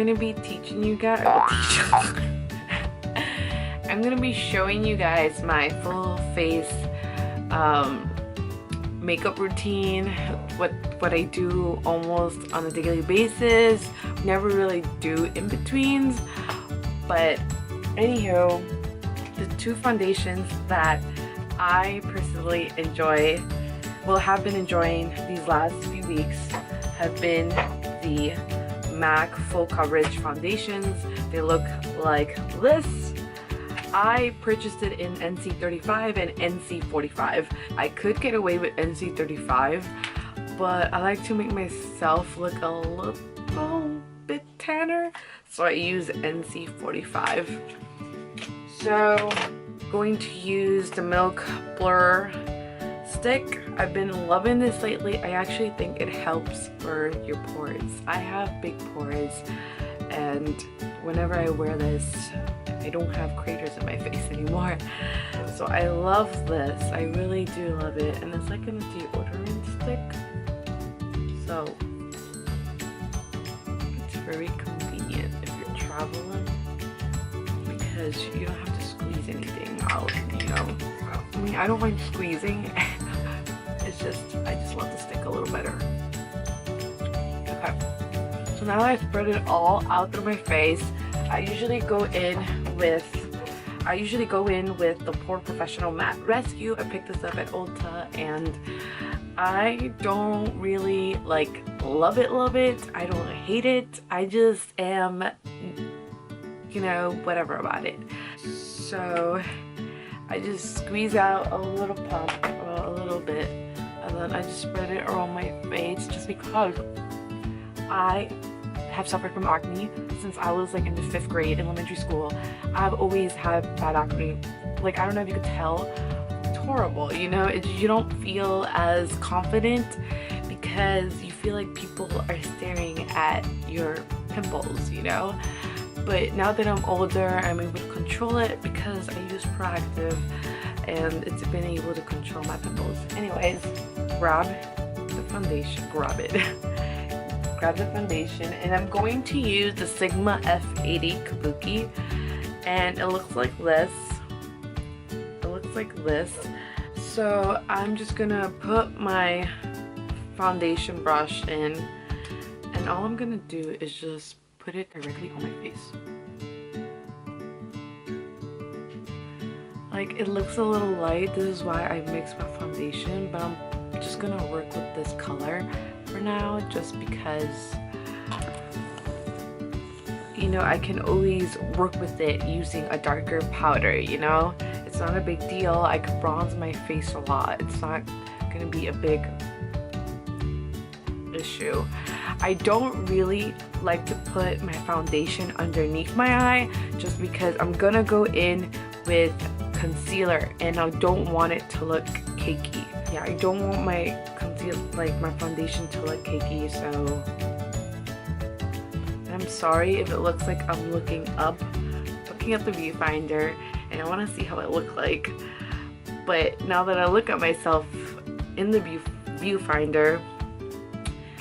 gonna be teaching you guys I'm gonna be showing you guys my full face makeup routine, what I do almost on a daily basis. Never really do in-betweens, but anywho, the two foundations that I personally enjoy, well, have been enjoying these last few weeks, have been the MAC Full Coverage foundations. They look like this. I purchased it in NC35 and NC45. I could get away with NC35, but I like to make myself look a little bit tanner, so I use NC45. So going to use the Milk Blur stick. I've been loving this lately. I actually think it helps for your pores. I have big pores, and whenever I wear this, I don't have craters in my face anymore. So I love this. I really do love it. And it's like a deodorant stick. So it's very convenient if you're traveling, because you don't have to squeeze anything out, you know. I mean, I don't mind squeezing. It's just, I just love the stick a little better. Okay. So now that I've spread it all out through my face, I usually go in with the Pore Professional Matte Rescue. I picked this up at Ulta, and I don't really like love it. I don't hate it. I just am, you know, whatever about it. So I just squeeze out a little pump, a little bit, and then I just spread it around my face, just because I have suffered from acne since I was like in the 5th grade in elementary school. I've always had bad acne. Like, I don't know if you could tell, it's horrible, you know. You don't feel as confident because you feel like people are staring at your pimples, you know. But now that I'm older, I'm able to control it because I use Proactive, and it's been able to control my pimples. Anyways, grab the foundation, grab the foundation, and I'm going to use the Sigma F80 Kabuki, and it looks like this. So I'm just gonna put my foundation brush in, and all I'm gonna do is just put it directly on my face. Like, it looks a little light. This is why I mixed my foundation, but I'm just gonna work with this color for now, just because, you know, I can always work with it using a darker powder, you know. It's not a big deal. I could bronze my face a lot. It's not gonna be a big issue. I don't really like to put my foundation underneath my eye, just because I'm gonna go in with concealer and I don't want it to look cakey. Yeah, I don't want my my foundation to look cakey, so I'm sorry if it looks like I'm looking at the viewfinder and I want to see how I look like. But now that I look at myself in the viewfinder,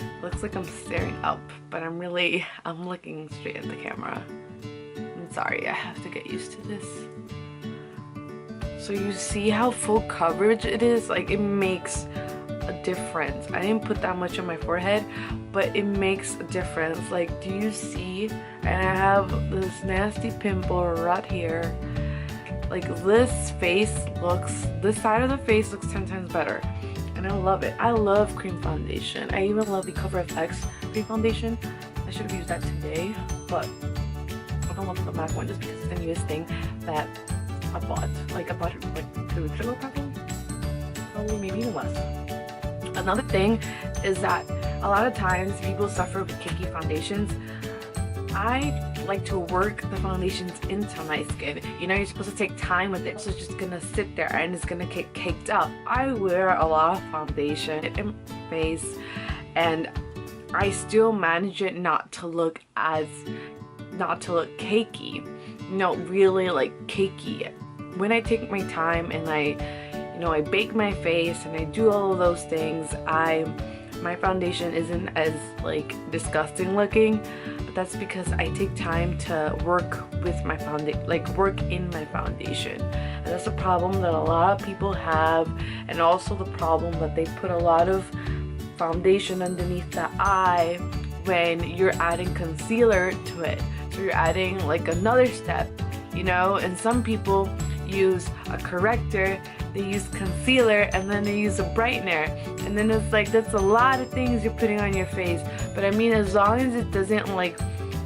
it looks like I'm staring up, but I'm looking straight at the camera. I'm sorry, I have to get used to this. So you see how full coverage it is? Like, it makes a difference. I didn't put that much on my forehead, but it makes a difference. Like, do you see? And I have this nasty pimple right here. Like, this side of the face looks 10 times better, and I love it. I love cream foundation. I even love the Cover FX cream foundation. I should have used that today, but I don't love the MAC one just because it's the newest thing that I bought. Like, I bought it like 2 weeks ago, probably maybe even less. Another thing is that a lot of times people suffer with cakey foundations. I like to work the foundations into my skin. You know, you're supposed to take time with it, so it's just gonna sit there and it's gonna get caked up. I wear a lot of foundation in my face, and I still manage it not to look cakey. No, really like cakey. When I take my time and I bake my face and I do all of those things, my foundation isn't as like disgusting looking. But that's because I take time to work with my foundation, like work in my foundation. And that's a problem that a lot of people have, and also the problem that they put a lot of foundation underneath the eye when you're adding concealer to it. So you're adding like another step, you know, and some people use a corrector, they use concealer, and then they use a brightener, and then it's like that's a lot of things you're putting on your face. But I mean, as long as it doesn't, like,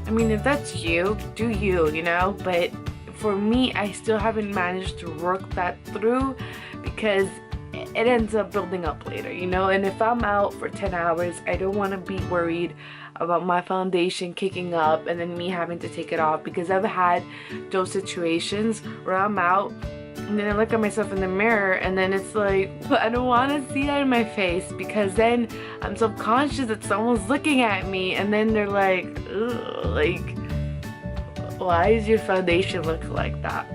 I mean, if that's you, do you, you know. But for me, I still haven't managed to work that through because it ends up building up later, you know. And if I'm out for 10 hours, I don't want to be worried about my foundation kicking up and then me having to take it off, because I've had those situations where I'm out and then I look at myself in the mirror and then it's like, I don't want to see that in my face, because then I'm subconscious that someone's looking at me and then they're like, ugh, like, why does your foundation look like that?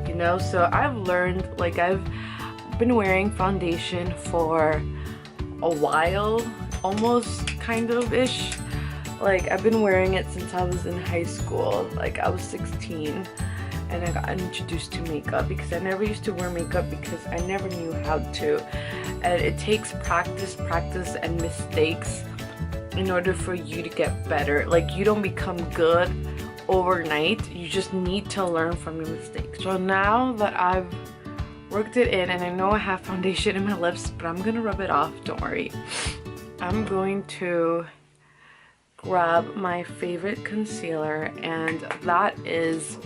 You know. So I've learned, like, I've been wearing foundation for a while, almost kind of ish. Like, I've been wearing it since I was in high school. Like, I was 16 and I got introduced to makeup, because I never used to wear makeup because I never knew how to. And it takes practice and mistakes in order for you to get better. Like, you don't become good overnight, you just need to learn from your mistakes. So now that I've worked it in and I know I have foundation in my lips, but I'm gonna rub it off, don't worry. I'm going to grab my favorite concealer, and that is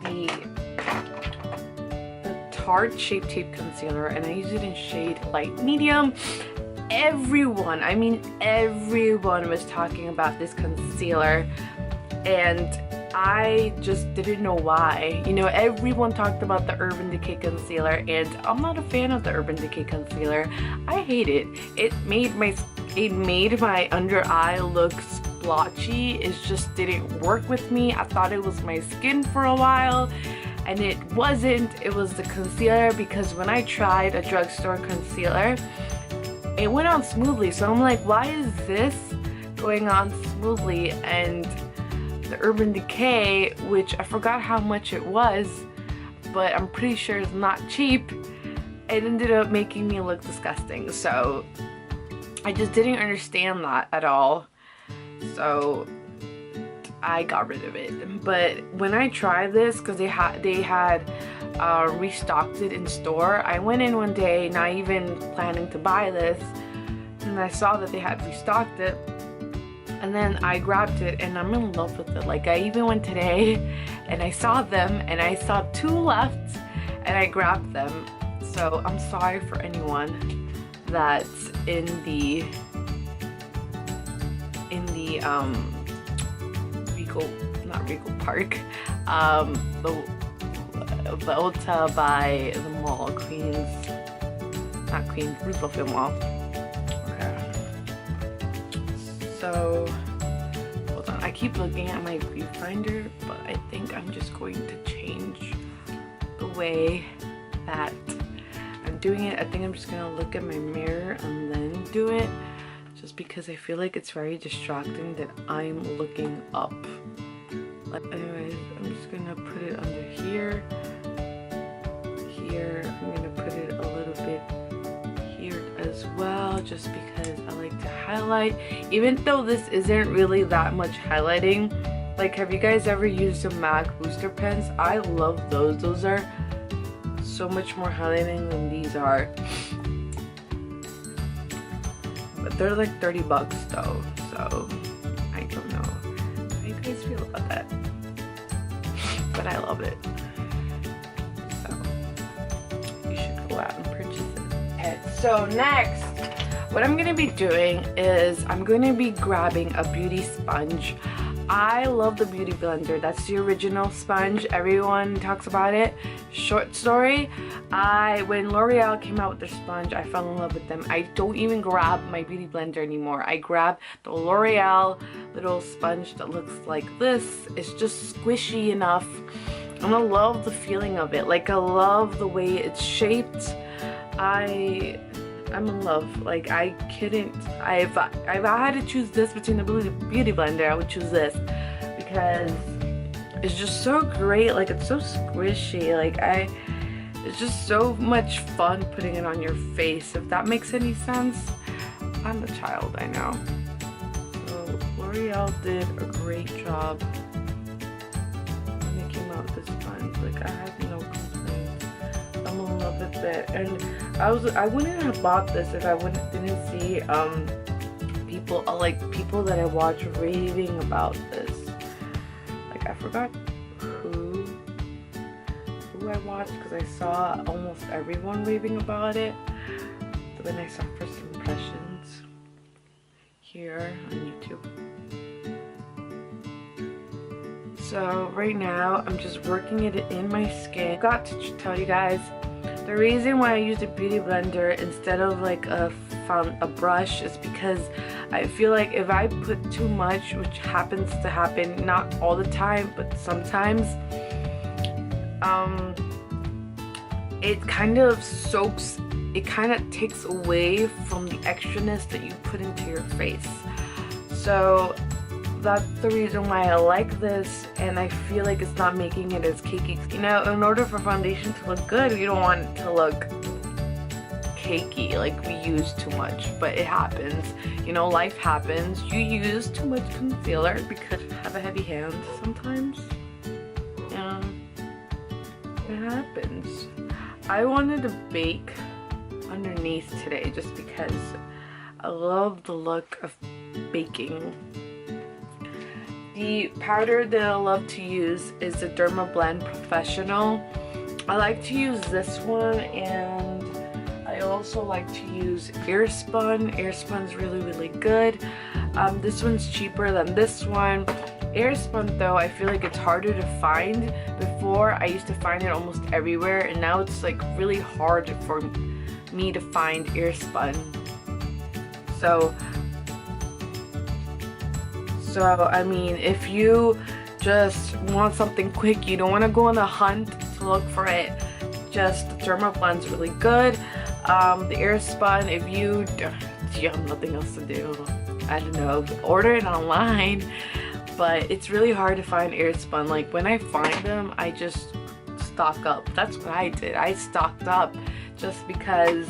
the Tarte Shape Tape concealer, and I use it in shade light medium. Everyone, I mean everyone, was talking about this concealer, and I just didn't know why. You know, everyone talked about the Urban Decay concealer, and I'm not a fan of the Urban Decay concealer. I hate it. It made my under eye look splotchy. It just didn't work with me. I thought it was my skin for a while, and it wasn't. It was the concealer, because when I tried a drugstore concealer, it went on smoothly. So I'm like, why is this going on smoothly? And the Urban Decay, which I forgot how much it was, but I'm pretty sure it's not cheap, it ended up making me look disgusting. So I just didn't understand that at all. So I got rid of it. But when I tried this, because they had restocked it in store, I went in one day not even planning to buy this, and I saw that they had restocked it. And then I grabbed it and I'm in love with it. Like, I even went today and I saw them and I saw 2 left and I grabbed them. So I'm sorry for anyone that's in the Regal Park, the Ulta by the mall, Bloomfield Mall. So, hold on, I keep looking at my viewfinder, but I think I'm just going to change the way that I'm doing it. I think I'm just gonna look at my mirror and then do it, just because I feel like it's very distracting that I'm looking up. Anyways, I'm just gonna put it under here. I'm gonna put it a little bit here as well, just because I like to highlight, even though this isn't really that much highlighting. Like, have you guys ever used a MAC booster pens? I love those. Those are so much more highlighting than these are, but they're like 30 bucks though, so I don't know how you guys feel about that, but I love it. Out and purchase it. Okay, so next, what I'm going to be doing is I'm going to be grabbing a beauty sponge. I love the Beauty Blender. That's the original sponge. Everyone talks about it. Short story, when L'Oreal came out with their sponge, I fell in love with them. I don't even grab my Beauty Blender anymore. I grab the L'Oreal little sponge that looks like this. It's just squishy enough. And I love the feeling of it. Like, I love the way it's shaped. I I'm in love. Like, I couldn't, if I had to choose this between the beauty blender, I would choose this because it's just so great. Like, it's so squishy. Like, it's just so much fun putting it on your face, if that makes any sense. I'm a child, I know. So L'Oreal did a great job when it came out this sponge. Like, I have no complaints. I'm in love with it, and I wouldn't have bought this if I didn't see people that I watch raving about this. Like, I forgot who I watched because I saw almost everyone raving about it. So then I saw first impressions here on YouTube. So right now I'm just working it in my skin. I forgot to tell you guys, the reason why I use a beauty blender instead of like a brush is because I feel like if I put too much, which happens to happen not all the time but sometimes, it kind of soaks, it kind of takes away from the extraness that you put into your face. So that's the reason why I like this, and I feel like it's not making it as cakey. You know, in order for foundation to look good, you don't want it to look cakey, like we use too much, but it happens. You know, life happens. You use too much concealer because you have a heavy hand sometimes. It happens. I wanted to bake underneath today just because I love the look of baking. The powder that I love to use is the Blend Professional. I like to use this one, and I also like to use Airspun. Airspun's really good. This one's cheaper than this one. Airspun though, I feel like it's harder to find. Before, I used to find it almost everywhere, and now it's like really hard for me to find Airspun. So I mean, if you just want something quick, you don't want to go on a hunt to look for it, just the Blend's really good. The Airspun, if you have nothing else to do, I don't know, order it online. But it's really hard to find Airspun. Like, when I find them, I just stock up. That's what I did. I stocked up just because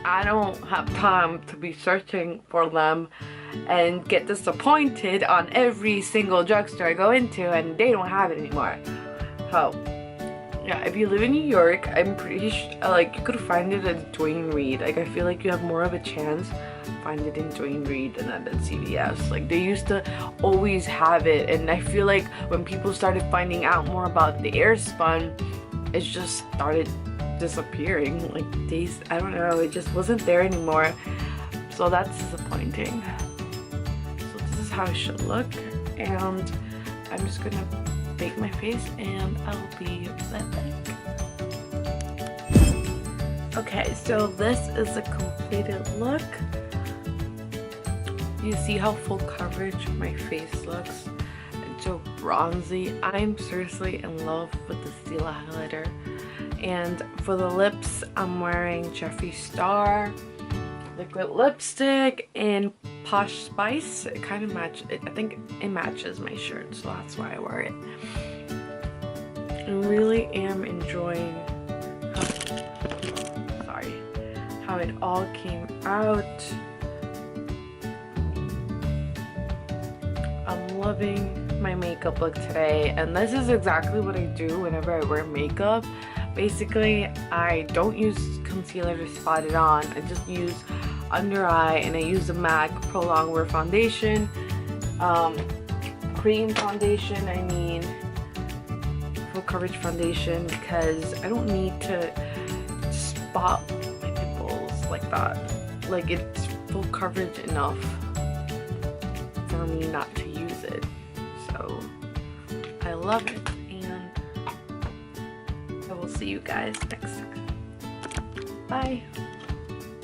I don't have time to be searching for them and get disappointed on every single drugstore I go into and they don't have it anymore. So yeah, if you live in New York, I'm pretty sure like you could find it at Duane Reade. Like, I feel like you have more of a chance find it in Duane Reade than at CVS. Like, they used to always have it, and I feel like when people started finding out more about the Airspun, it just started disappearing. Like, I don't know, it just wasn't there anymore. So that's disappointing. So this is how it should look, and I'm just gonna bake my face and I'll be right back. Okay, so this is a completed look. You see how full coverage my face looks? It's so bronzy. I'm seriously in love with the Stila highlighter. And for the lips, I'm wearing Jeffree Star liquid lipstick in Poshspice. It kind of matches, I think it matches my shirt, so that's why I wear it. I really am enjoying how it all came out. I'm loving my makeup look today, and this is exactly what I do whenever I wear makeup. Basically, I don't use concealer to spot it on. I just use under eye, and I use the MAC Prolongwear foundation, cream foundation, I mean full coverage foundation, because I don't need to spot my pimples like that. Like, it's full coverage enough for me not to use it. So I love it, and I will see you guys next time. Bye.